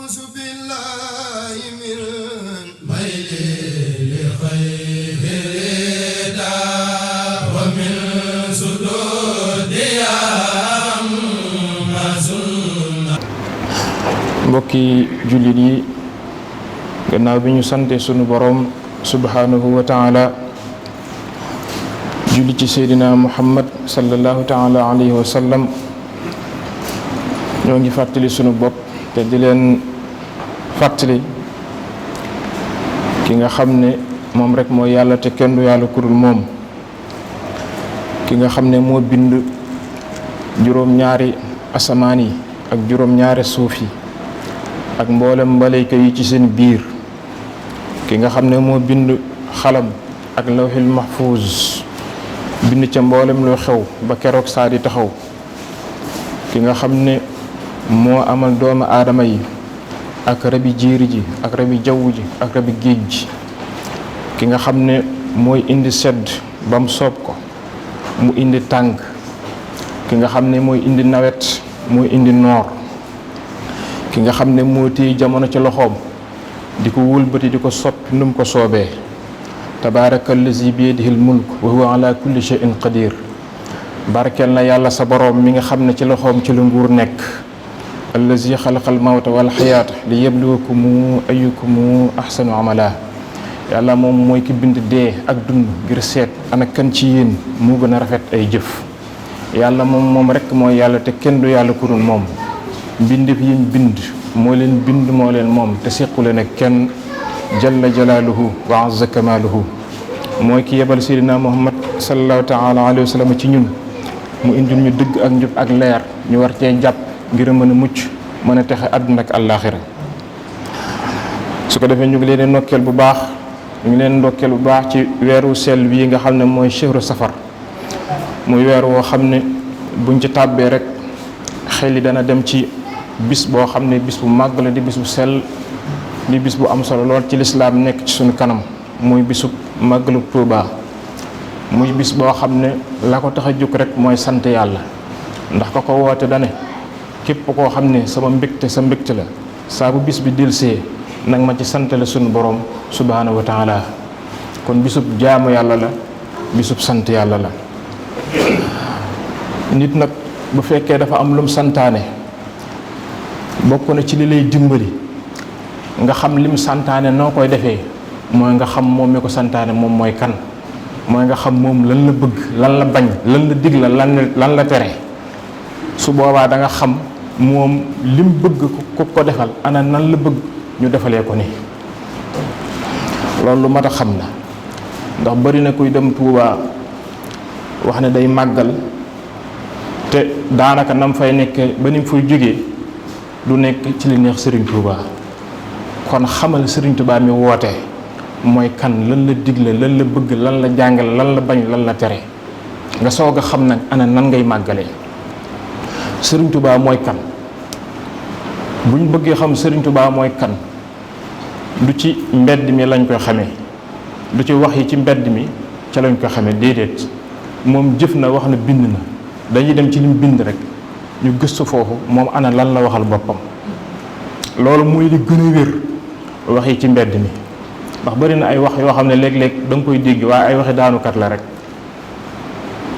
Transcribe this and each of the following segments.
أعوذ بالله من ميل لخير الهدى ومن سدود mbokki jullit yi gannaaw bi ñu sante sunu borom subhanahu wa taala julli ci seydina muhammad sallallahu taala alayhi wa sallam ñoo ngi fàttali sunu bopp te di leen fàttali ki nga xam ne moom rek mooy yàlla te kenn du yàlla ku dul moom, ki nga xam ne moo bind juróom-ñaari asamaan yi ak juróom-ñaari suuf yi ak mboolem mbalayka yi ci seen biir, ki nga xam ne moo bind xalam ak lawhil mahfuz bind ca mboolem lu xew ba keroog saa di taxaw, ki nga xam ne moo amal doomu aadama yi ak rabi jiiri ji ak rabi jaww ji ak rabi géej ji, ki nga xam ne mooy indi sedd ba mu soob ko mu indi tàng, ki nga xam ne mooy indi nawet mooy indi noor, ki nga xam ne moo téye jamono ci loxoom di ko wëlbati di ko soppi nu mu ko soobee. tabaarakallazi biyadihil mulk wa huwa ala kulli shay'in qadir. barkeel na yàlla sa boroom mi nga xam ne ci loxoom ci la nguur nekk. allazi xalaqal mawta wal xayaata li yabluwakum ayyukum ahsanu amala. yàlla moom mooy ki bind dee ak dund ngir seet ana kan ci yéen moo gën a rafet ay jëf. yàlla moom rek mooy yàlla te kenn du yàlla ku dul moom. mbindeef yi bind moo leen bind moo leen moom te sequ leen ak kenn. jalla jalaaluhu wa azza kamaaluhu. mooy ki yebal seydina muhammad sallallahu taala alayhi wa sallam ci ñun mu indil ñu dëgg ak njub ak leer ñu war cee jàpp ngir mën a mucc mën a texe àdduna ak àllaaxira. su ko defee ñu ngi leen di ndokkeel bu baax ci weeru sell bii nga xam ne mooy shahru safar, muy weer woo xam ne buñ ci tàbbee rek xel yi dana dem ci bis boo xam ne bis bu màgg la, di bis bu sell, di bis bu am solo lool ci lislaam nekk ci suñu kanam, muy bisu màggalu Tuuba. muy bis boo xam ne la ko tax a jóg rek mooy sant yàlla, ndax ko woote dane képp koo xam ne sama mbégte sa mbégte la, saa bu bis bi delsee nag ma ci santale suñu borom subhaanahu wa taala. kon bisub jaamu yàlla la, bisub sant yàlla la. nit nag bu fekkee dafa am lum santaane, bokk na ci li lay dimbali nga xam lim santaane noo koy defee, mooy nga xam moom mi ko santaane moom mooy kan, mooy nga xam moom lan la bëgg, lan la bañ, lan la dig la, lan la tere. su boobaa da nga xam moom lim bëgg ko defal ana nan la bëgg ñu defalee ko ni. loolu lu mat a xam la, ndax bari na kuy dem Tuuba wax ne day màggal te daanaka nam fay nekkee ba ni mu fay jógee du nekk ci li neex Serigne Touba. kon xamal Serigne Touba mi woote mooy kan, lan la digle, lan la bëgg, lan la jàngale, lan la bañ, lan la tere, nga soog a xam nag ana nan ngay màggalee. Serigne Touba mooy kan buñ bëggee xam Serigne Touba mooy kan, du ci mbedd mi lañ koy xamee, du ci wax yi ci mbedd mi ca lañ koy xamee, déedéet. moom jëf na, wax na, bind na. dañuy dem ci lim bind rek ñu gëstu foofu moom ana lan la waxal boppam. loolu muy li gën a wér wax yi ci mbedd mi, ndax bari na ay wax yoo xam ne léeg-léeg da nga koy dégg waaye ay waxi daanukat la rek.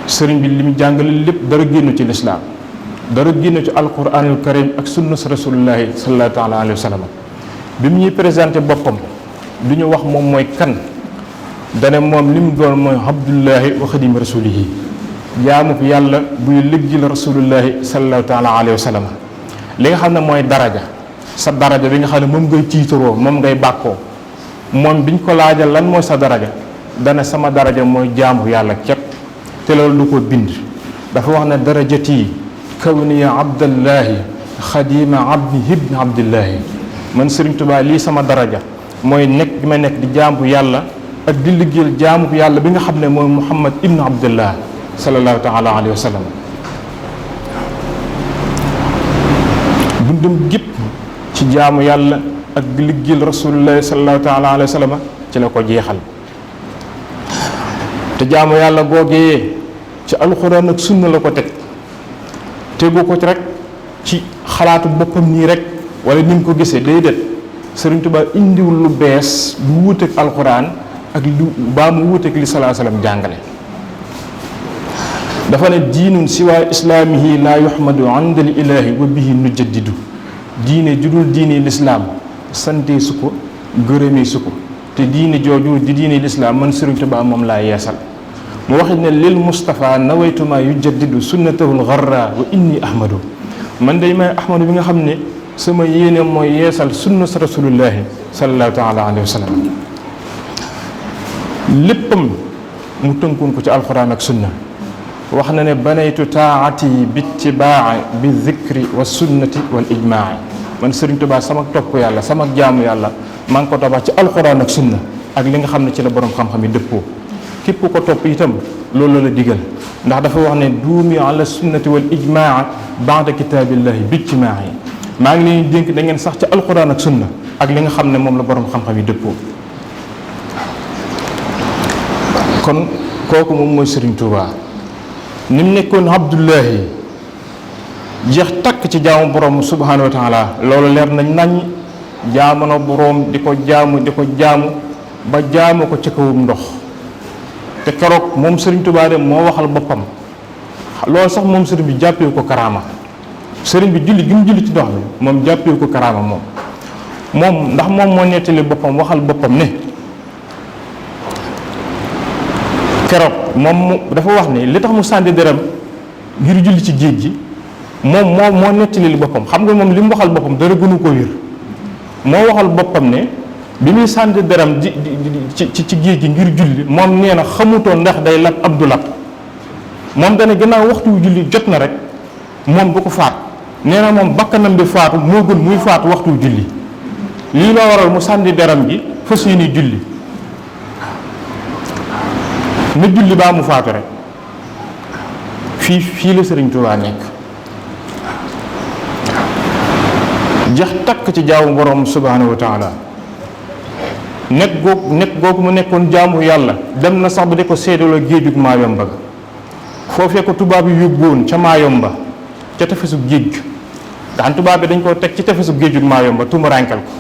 sëriñ bi li mu jàngale lépp dara génn ci lislaam, dara génn ci alquranul karim ak sunna rasulullahi sallallahu taala alayhi wa sallam. bi mu ñuy présenté boppam du ñu wax moom mooy kan, dane moom li mu doon mooy abdullahi wa xadim rasulihi, jaamu yàlla buy liggéeyal rasulullahi sallallahu taala alayhi wa sallam. li nga xam ne mooy daraja, sa daraja bi nga xam ne moom ngay tiitaroo, moom ngay bàkkoo, moom biñ ko laajal lan mooy sa daraja, dana sama daraja mooy jaamu yàlla képp. te loolu du ko bind, dafa wax ne darajati kawniya abdallahi xadima abdi ibn abdillahi. man Serigne Touba lii sama daraja mooy nekk bi ma nekk di jaamu yàlla ak di liggéeyal jaamu yàlla bi nga xam ne mooy Muhammad ibn Abdullah sallallahu taala alayhi wa sallam. dundum gépp ci jaamu yàlla ak di liggéeyal rasulullah sallallahu taala alayhi wa sallam ci la ko jeexal. te jaamu yàlla googee ci alxuraan ak sunna la ko teg, tegu ko ci rek ci xalaatu boppam nii rek wala ni mu ko gisee déedéet Sëriñ Tuubaa indiwul lu bees lu wuuteeg alxuraan ak lu baa mu wuuteeg li salaa salaam jàngale. dafa ne diinun siwaa islaamihi laa yuhmadu inda al ilaahi wa bihi nujaddidu diine judul diine lislaam sante su ko gërëmee su ko te diine jooju di diine lislaam man Sëriñ Tuubaa moom laa yeesal. mu waxit ne lil Mustafa nawaytuma yujaddidu sunnatahul gharra wa inni ahmadu man day may ahmadu bi nga xam ne sama yéene mooy yeesal sunna sa rasulullahi sallallahu taala alayhi wa sallam. léppam mu tënkoon ko ci alxuraan ak sunna wax na ne banaytu taati bi ittibaa bi zikri wa sunnati wal ijmaa man Sëriñ Tuubaa sama topp yàlla sama jaamu yàlla maa ngi ko tabax ci alxuraan ak sunna ak li nga xam ne ci la borom xam-xam yi dëppoo. képp ko topp itam loolu la digal ndax dafa wax ne duumi ala sunnati wal ijmaa baada kitaabillahi bi ijmaa yi maa ngi leen dénk da ngeen sax ci alxuraan ak sunna ak li nga xam ne moom la borom xam-xam yi dëppoo. kon kooku moom mooy Sëriñ Tuubaa ni mu nekkoon Abdullahi jeex takk ci jaamu borom subhaanahu wa taala loolu leer nañ jaamu na borom di ko jaamu ba jaamu ko ci kawum ndox. te keroog moom Sëriñ Tuubaa de moo waxal boppam loolu sax moom sëriñ bi jàppee ko karaama sëriñ bi julli gi mu julli ci ndox mi moom jàppee ko karaama moom ndax moom moo nettali boppam waxal boppam ne keroog moom dafa wax ne li tax mu sànni deram ngir julli ci géej gi moom moo nettali li boppam xam nga moom li mu waxal boppam dara gënu ko wér moo waxal boppam ne bi muy sànni deram ci géej gi ngir julli moom nee na xamutoon ndax day lab ab du lab moom dana gannaaw waxtu wu julli jot na rek moom du ko faat nee na moom bakkanam bi faatu moo gën muy faatu waxtu wu julli lii la waral mu sànni deram gi fas yéene julli na julli baa mu faatu rek fii la Sëriñ Tuubaa nekk jax takk ci jaamu borom subhaanahu wa taala nekk googu mu nekkoon jaamu yàlla dem na sax ba di ko seedaloo géejug Maayomba ga foofee ko tubaab yi yóbbuwoon ca Maayomba ca tefesu géej nga xam tubaab bi dañ koo teg ci tefesu géejug Maayomba tumuraankal ko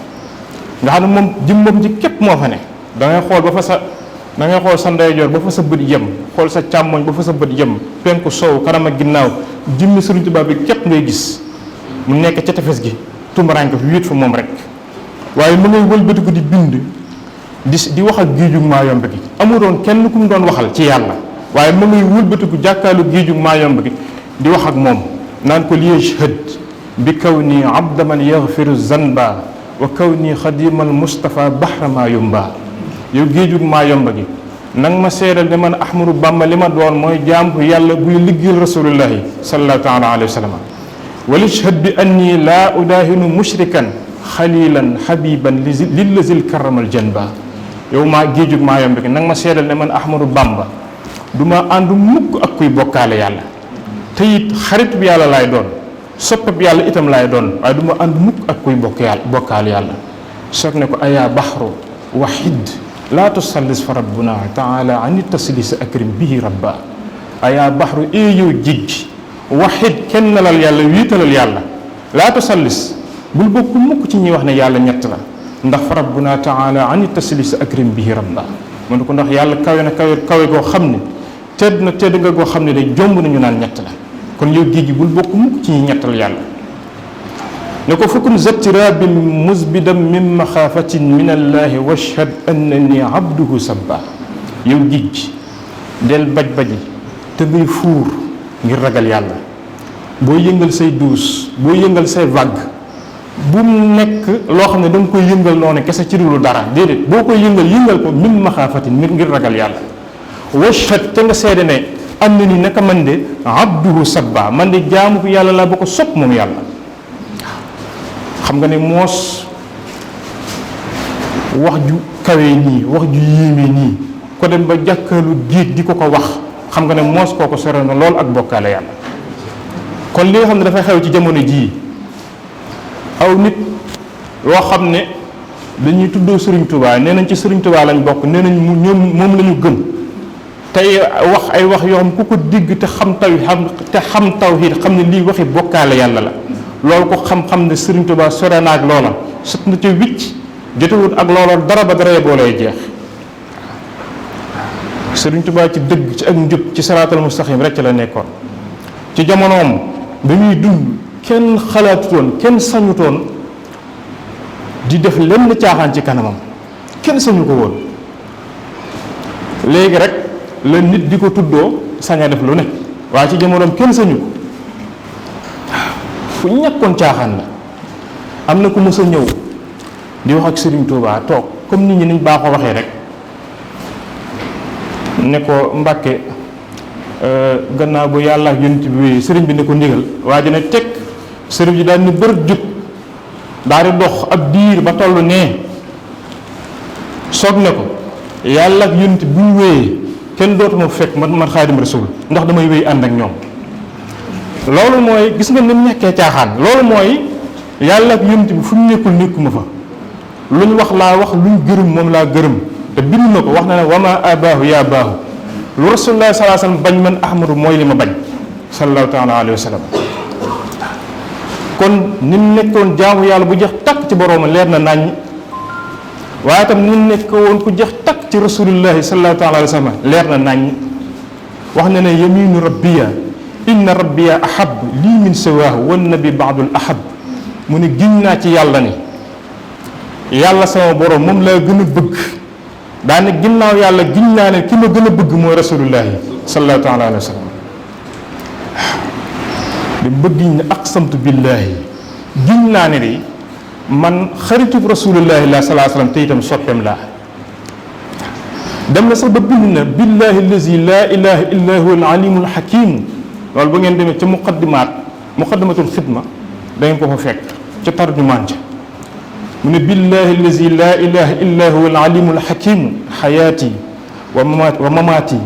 nga xam ne moom jëmmam ji képp moo fa ne da ngay xool sa ndeyjoor ba fa sa bët yem xool sa càmmoñ ba fa sa bët yem penku soow kanam ak ginnaaw jëmmi Sëriñ Tuubaa bi képp ngay gis mu nekk ca tefes gi tumuraanke fi wéet fa moom rek waaye mu ngay wëlbatiku di bind di wax ak géejug Maayomba gi amul doon kenn ku mu doon waxal ci yàlla waaye mu ngay wëlbatiku jàkkaalu géejug Maayomba gi di wax ak moom naan ko li yashhad bi kaw nii abdaman yaghfiru zanba wa kaw nii xadimal Mustafa bahra Maayomba yow géejug Maayomba gi nang ma seedal ne man Ahmadu Bamba li ma doon mooy jaam bu yàlla buy liggéeyal rasulullahi sallallahu taala alayhi wa sallam walishhad bi anni laa udaahinu mushrikan xalilan habiban lillazil karamal janba yow maa géejug Maayomba gi nang ma seedal ne man Ahmadu Bamba du ma ànd mukk ak kuy bokkaale yàlla te it xarit bi yàlla laay doon soppab yàlla itam laay doon waaye du ma ànd mukk ak kuy bokkaale yàlla soog ne ko ayaa baxru wahid laa tusallis fa rabbuna taala ani taslis akrim bihi rabba ayaa baxru yow géej gi waxit kenn nalal yàlla wiitalal yàlla laa tusallis bul bokk mukk ci ñuy wax ne yàlla ñett la ndax fa rabbuna taala ani taslis akrim bihi rabba mu ne ko ndax yàlla kawe na kawe goo xam ne tedd nga goo xam ne day jomb nañu naan ñett la kon yow géej gi bul bokk mukk ci ñuy ñettal yàlla ne ko fukkun zattirabin musbidam min maxaafatin min allahi washhad annani abduhu sabba yow géej gi del baj-baji te ngay fuur ngir ragal yàlla boo yëngal say duus boo yëngal say vague bu mu nekk loo xam ne da nga koy yëngal noonu kese ci dulu dara déedéet boo koy yëngal ko min maxaafatin ngir ragal yàlla washhad te nga seede ne am na ni naka man de abduhu sabba man de jaamu ko yàlla laa ba ko sopp moom yàlla xam nga ne moos wax ju kawee nii wax ju yéeme nii ko dem ba jàkkaalu géej di ko wax xam nga ne moos kooko sore na lool ak bokkaale yàlla kon li nga xam ne dafay xew ci jamono jii aw nit loo xam ne dañuy tuddoo Sëriñ Tuubaa nee nañ ci Sëriñ Tuubaa lañ bokk nee nañ moom la ñu gëm tey wax ay wax yoo xam ku ko digg te xam tawhiid xam ne lii waxi bokkaale yàlla la loolu ko xam-xam ne Sëriñ Tuubaa sore na ak loola sut na ca wicc jotewut ak loola dara ba dara boo lay jeex. Sëriñ Tuubaa ci dëgg ci ak njub ci saraatal mustaqim rek ci la nekkoon. ci jamonoom bi muy dund kenn xalaatutoon kenn sañutoon di def lenn caaxaan ci kanamam kenn sañu ko woon. léegi rek la nit di ko tuddoo sañ a def lu ne waaye ci jamonoom kenn sañu ko fu ñàkkoon caaxaan la. am na ku mës a ñëw di wax ak Sëriñ Tuubaa toog comme nit ñi niñ baaxoo waxee rek ne ko Mbàkke gannaaw bu yàlla ak yonent bi wéyee sëriñ bi ne ko ndigal waa ji ne teg sëriñ bi daal ni bër jub daal di dox ab diir ba toll nee soog ne ko yàlla ak yonent bu ñu wéyee kenn dootuma fekk man Xaadim Rasuul ndax damay wéy ànd ak ñoom. loolu mooy gis nga ni mu nekkee caaxaan loolu mooy yàlla ak yonent bi fu ñu nekkul nekkuma fa lu ñu wax laa wax lu ñu gërëm moom laa gërëm te bind na ko wax na ne wama abaahu yaa baahu lu rasulullah sallallahu alayhi wasallam bañ man ahmadu mooy li ma bañ sallallahu taala alayhi wa sallam. kon ni mu nekkoon jaamu yàlla bu jeex takk ci borooma leer na naññ waaye itam ni mu nekk woon ku jeex takk ci rasulullahi sallallahu taala alayhi wa sallam leer na naññ wax na ne yaminu rabbiya inna rabbiya ahab lii min siwaahu wan nabi baadul ahab mu ne giñ naa ci yàlla ni yàlla sama borom moom laa gën a bëgg daane ginnaaw yàlla giñ naa ne ki ma gën a bëgg mooy rasulullahi sallallahu taala alayhi wa sallam. di bëggiñ ne aqsamtu billahi giñ naa ne di man xaritub rasulullahi la sallallahu alayhi wa sallam te itam soppeem laa dem na sax ba bind na billahi allazi laa ilaha illa huwa al alimul hakim loolu bu ngeen demee ca muqaddimatul xidma da ngeen ko fa fekk ca tarjumaan ca mu ne billahi allazi laa ilaha illa huwa al alimul hakim xayaati wa mamaati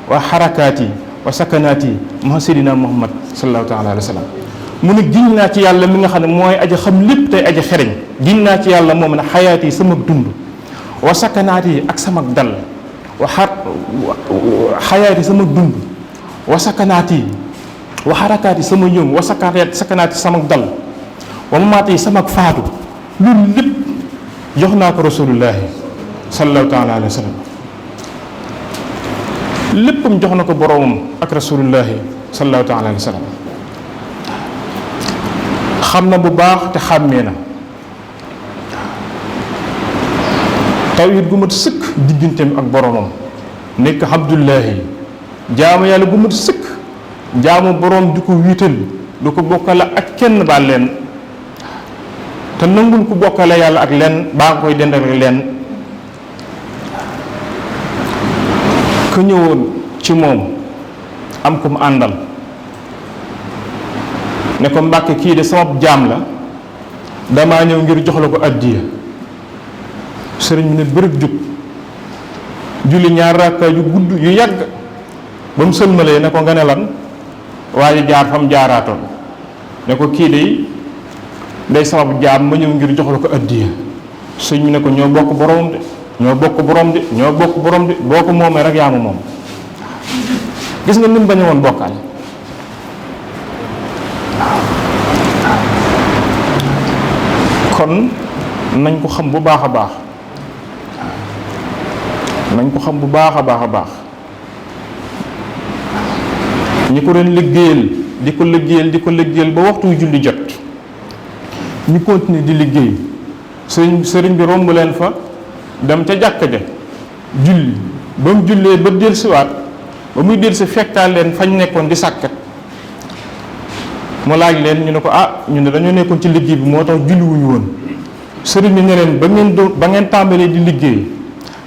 wa xarakaati wa sakanaati ma seydina muhammad sallallahu taala alayhi wa sallam. mu ne giñ naa ci yàlla mi nga xam ne mooy aja xam lépp tey aja xereñ giñ naa ci yàlla moom ne xayaati yi sama dund wa sakanaati yi ak sama dal wa xayaati yi sama dund wa sakanaati yi wa xarakaati sama ñoom wa sakanaati sama dal wa mamaati yi sama faatu loolu lépp jox naa ko rasulullahi sallallahu taala alayhi wa sallam. léppam jox na ko boroomam ak rasulullahi sallallahu taala alayhi wa sallam. xam na bu baax te xàmmee na tawhid gu mat sëkk digganteem ak boroomam nekk abdullahi jaamu yàlla gu mat sëkk jaamu boroom du ko wiital du ko bokkale ak kenn baal leen te nangul ku bokkale yàlla ak leen baa nga koy dendal ak leen. ku ñëwoon ci moom am ko mu àndal ne ko Mbàkke kii de sama jaam la damaa ñëw ngir jox la ko addiya. sëriñ bi ne bërëb jub julli ñaar rakka yu gudd yu yàgg ba mu sëlmalee ne ko nga ne lan waaye jaar fam jaaraatoon ne ko kii day sama jaam ma ñëw ngir jox la ko addiya. sëriñ bi ne ko ñoo bokk borom de ñoo bokk borom de boo ko moomee rek yaa ma moom. gis nga ni mu bañ a woon bokkaale. kon nañ ko xam bu baax a baax nañ ko xam bu baax a baax a baax ñi ko doon liggéeyal di ko liggéeyal ba waxtu julli jot ñu continuer di liggéey sëriñ bi romb leen fa dem ca jàkka ja julli ba mu jullee ba dellusiwaat ba muy dellusi fekkaal leen fañ nekkoon di sàkkat mu laaj leen ñu ne ko ñu ne dañoo nekkoon ci liggéey bi moo tax julliwuñu woon. sëriñ bi ne leen ba ngeen tàmbalee di liggéey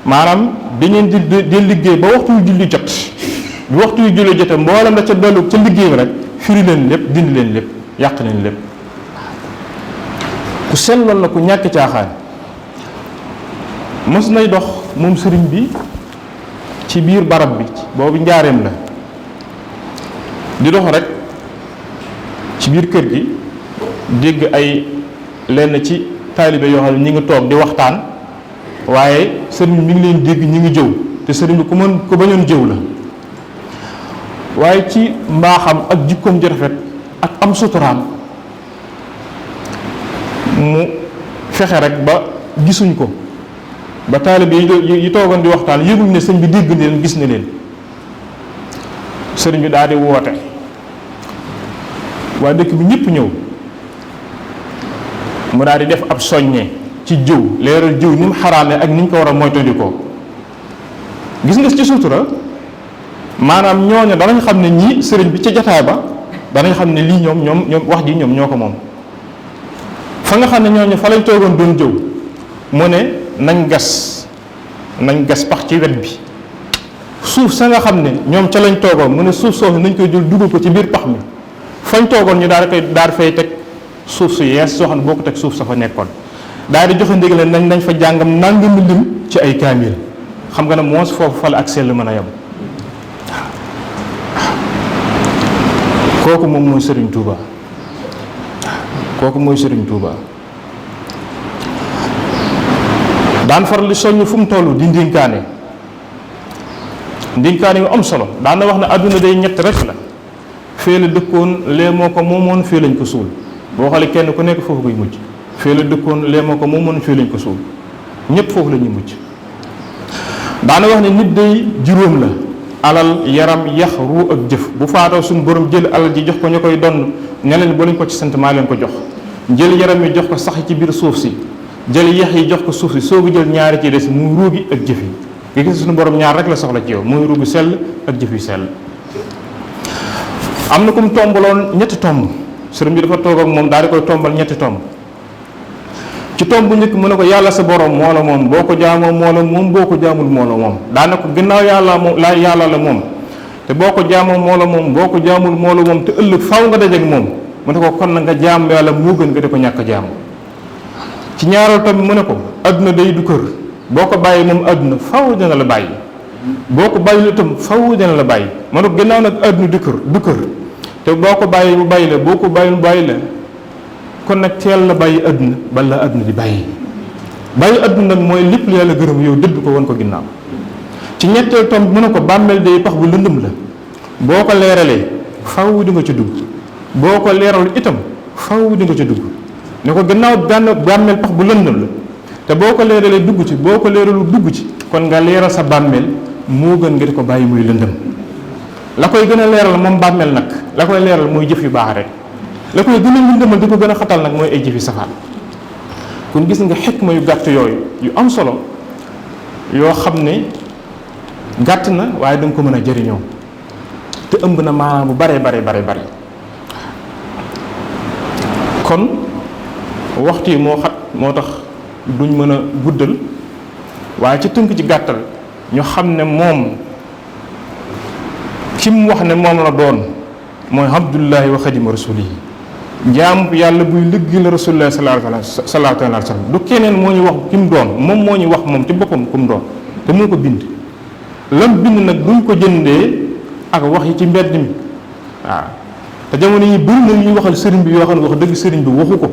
maanaam da ngeen di liggéey ba waxtu yu julli jot bi waxtu yu julli jotee mboolem la ca dollu ca liggéey bi rek firi leen lépp dindi leen lépp yàq leen lépp. ku selloon la ku ñàkk caaxaan mës nay dox moom sëriñ bi ci biir barab bi boobu njaareem la di dox rek ci biir kër gi dégg ay lenn ci taalibe yoo xam ne ñi ngi toog di waxtaan waaye sëriñ bi mi ngi leen dégg ñi ngi jëw te sëriñ bi ku bañoon jëw la waaye ci mbaaxam ak jikkoom ju rafet ak am suturaam mu fexe rek ba gisuñ ko, ba taalibe yi toogoon di waxtaan yëguñ ne sëñ bi dégg na leen, gis na leen. sëriñ bi daal di woote, waa dëkk bi ñëpp ñëw, mu daal di def ab soññe ci jëw, leeral jëw ni mu xaraamee ak ni ñu ko war a moytandikoo. gis nga ci sutura maanaam ñooñu danañ xam ne ñii sëriñ bi ca jataay ba danañ xam ne lii ñoom wax ji ñoom ñoo ko moom. fa nga xam ne ñooñu fa lañ toogoon doon jëw, mu ne nañ gas pax ci wet bi, suuf sa nga xam ne ñoom ca lañ toogoon, mu ne suuf soosu nañ koy jël dugal ko ci biir pax mi, fañ toogoon ñu daal fay teg suuf su yees soo xam ne boo ko teg suuf sa fa nekkoon, daal di joxe ndigal nañ fa jàngam nangami lim ci ay kaamil. xam nga ne moos foofu fa la ak sell mën a yem. kooku moom mooy Serigne Touba, kooku mooy Serigne Touba. daan faral di soññ fu mu toll di ndénkaane yu am solo. daan na wax ne àdduna day ñett rek la, fee la dëkkoon lee moo ko moomoon fee lañ ko suul. boo xoolee kenn ku nekk foofu koy mujj, fee la dëkkoon lee moo ko moomoon fee lañ ko suul, ñëpp foofu la ñuy mujj. daana wax ne nit day juróom la: alal, yaram, yax, ruu ak jëf. bu faatoo suñu borom jël alal ji jox ko ñu koy donn, ne leen boo leen ko ci sant maa leen ko jox. jël yaram yi jox ko sax ci biir suuf si, jël yax yi jox ko suuf si, soogu jël ñaari ci des muy ruugi ak jëf yi. nga gis suñu borom ñaar rek la soxla ci yow, muy ruugi sell ak jëf yu sell. am na ku mu tombaloon ñetti tomb, sëriñ bi dafa toog ak moom daal di koy tombal ñetti tomb. ci tomb bu njëkk mu ne ko yàlla sa borom moo la moom, boo ko jaamoo moo la moom, boo ko jaamul moo la moom. daana ko ginnaaw yàlla la moom, te boo ko jaamoo moo la moom, boo ko jaamul moo la moom, te ëllëg faw nga dajeek moom. mu ne ko kon na nga jaam yàlla moo gën nga di ko ñàkk jaamu. ci ñaareel tamit mu ne ko adduna day du kër, boo ko bàyyi moom adduna faw dina la bàyyi, boo ko bàyyi itam faw dina la bàyyi. mu ne ko ginnaaw nag adduna du kër te boo ko bàyyi mu bàyyi la, boo ko bàyyi mu bàyyi la, kon nag teel la bàyyi adduna bala adduna di bàyyi adduna nag mooy lépp lu yàlla gërëm yow dëdd ko won ko ginnaaw. ci ñetteel tomb mu ne ko bàmmeel day pax bu lëndëm la, boo ko leeralee faw di nga ci dugg, boo ko leeral itam faw di nga ci dugg. ne ko gannaaw bàmmeel pax bu lëndëm la, te boo ko leeralee dugg ci, boo ko leeralu dugg ci, kon nga leeral sa bàmmeel moo gën nga di ko bàyyi muy lëndëm. la koy gën a leeral moom bàmmeel nag, la koy leeral mooy jëf yu baax rek. la koy gën a lëndëmal di ko gën a xatal nag mooy ay jëfi safaan. kon gis nga xikma yu gàtt yooyu yu am solo yoo xam ne gàtt na waaye danga ko mën a jëriñoo te ëmb na maanaam bu bare. kon waxtu yi moo xat moo tax duñ mën a guddal, waaye ci tënk ci gàttal ñu xam ne moom ki mu wax ne moom la doon mooy abdullahi wa xadima rasulihi, jaamu yàlla buy liggéey la rasulullah sallallahu alayhi wa sallam. du keneen moo ñu wax ki mu doon, moom moo ñu wax moom ci boppam ku mu doon, te moo ko bind. lam bind nag duñ ko jëndee ak wax yi ci mbedd mi. waaw te jamono yi bëri na ñuy waxal sëriñ bi yoo xam ne wax dëgg sëriñ bi waxu ko.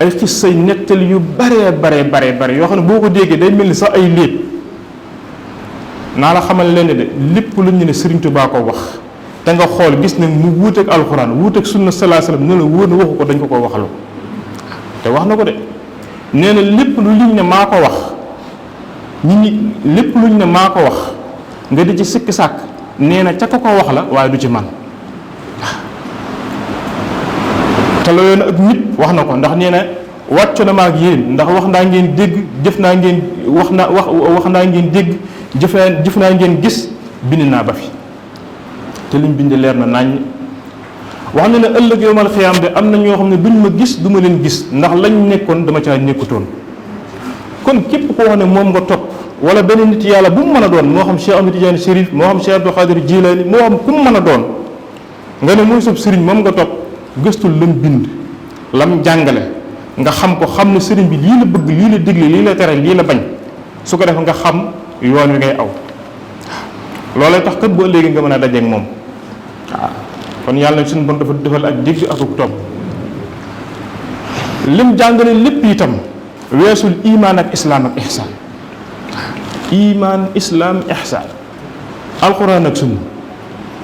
ay xis say nettali yu bare yoo xam ne boo ko déggee day mel ni sax ay léeb. naa la xamal leen de lépp lu ñu ne Sëriñ Tuubaa ko wax te nga xool gis ne mu wuuteeg alxuraan wuuteeg sunna sallallahu alayhi wasallam ne la wóor na waxu ko, dañ ko waxalu te wax na ko de. nee na lépp lu liñ ne maa ko wax lépp luñ ne maa ko wax nga di ci sikki sàkk, nee na ca ko wax la waaye du ci man. te la yoon ak nit wax na ko, ndax nee na wàccu na ma ak yéen, ndax wax naa ngeen dégg, jëf naa ngeen wax naa ngeen dégg, jëf naa ngeen gis, bind naa ba fi. te liñ bind leer na naññ. wax na ne ëllëg yowmal xiyaam de am na ñoo xam ne duñ ma gis, du ma leen gis, ndax lañ nekkoon dama caa nekkutoon. kon képp koo xam ne moom nga topp wala benn nit yàlla bu mu mën a doon, moo xam Cheikh Ahmed Tidiane Chérif, moo xam Cheikh Abdou Khadir Jilani, moo xam ku mu mën a doon, nga ne mooy sab sëriñ moom nga topp, gëstul lam bind lam jàngale nga xam ko, xam ne sëriñ bi lii la bëgg, lii la digle, lii la tere, lii la bañ. su ko def nga xam yoon wi ngay aw. loolee tax kat bu ëllëgee nga mën a dajeek moom. waaw kon yàlla na suñu bon dafa defal ak dégg ak topp. lim jàngale lépp itam weesul imaan ak islaam ak ihsaan. imaan islaam ihsaan alxuraan ak sunna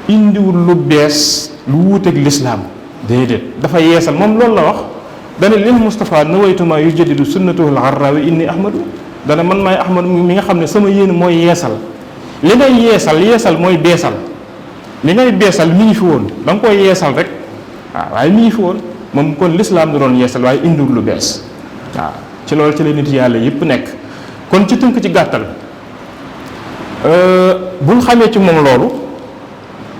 indiwul lu bees lu wuuteeg lislaam déedéet, dafa yeesal moom loolu la wax. dana lil Mustafa nawaytuma yujaddidu sunnatahu al-gharra wa inni ahmadu dana man maay ahmadu mi nga xam ne sama yéen mooy yeesal li ngay yeesal mooy beesal li ngay beesal mi ngi fi woon da nga koy yeesal rek waaw waaye mi ngi fi woon moom kon lislaam da doon yeesal waaye indiwul lu bees waaw ci loolu ci la nit yàlla yëpp nekk. kon ci tënk ci gàttal bu ñu xamee ci moom loolu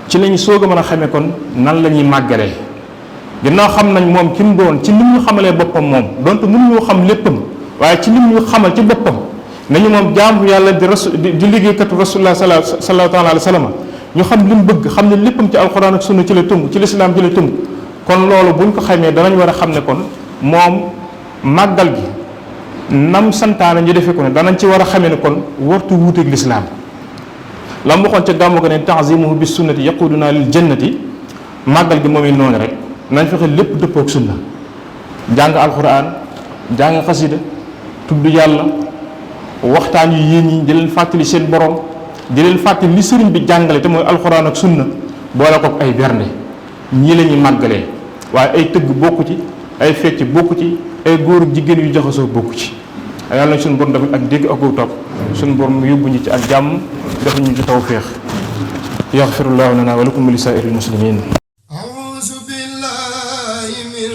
ci lañu soog a mën a xamee kon nan la ñuy màggalee ginnaaw xam nañ moom ki mu doon ci lim ñu xamalee boppam moom donte mënuñoo xam léppam waaye ci lim ñu xamal ci boppam nañu moom jaamu yàlla di liggéeykatu rasulullah sallallahu alayhi wa sallam ñu xam li mu bëgg xam ne léppam ci alxuraan ak sunna ci la tënk ci lislaam ci la tënk kon loolu buñ ko xamee danañ war a xam ne kon moom màggal gi nam santaane ñu defee ko ne danañ ci war a xamee ne kon wartu wuuteeg lislaam la mu waxoon ca gàmmu ko ne ta'zimuhu bis sunnati yaquduna lil jannati màggal gi moom it noonu rek nañ fexe lépp dëppook sunna jàng alxuraan jàng xasida tudd yàlla waxtaan yu yéen ñi di leen fàttali seen borom di leen fàttali li sëriñ bi jàngale te mooy alxuraan ak sunna boole kook ay bernde ñii la ñuy màggalee waaye ay tëgg bokku ci ay fecc bokku ci ay góor ak jigéen yu jaxasoo bokku ci yàlla nañ suñu borom def ak dégg ak topp suñu borom yóbbu ñu ci ak jàmm def ñu ci tawféex yaxfirullahu lana wa lakum wa li saa'iril muslimin a'uuzu billahi min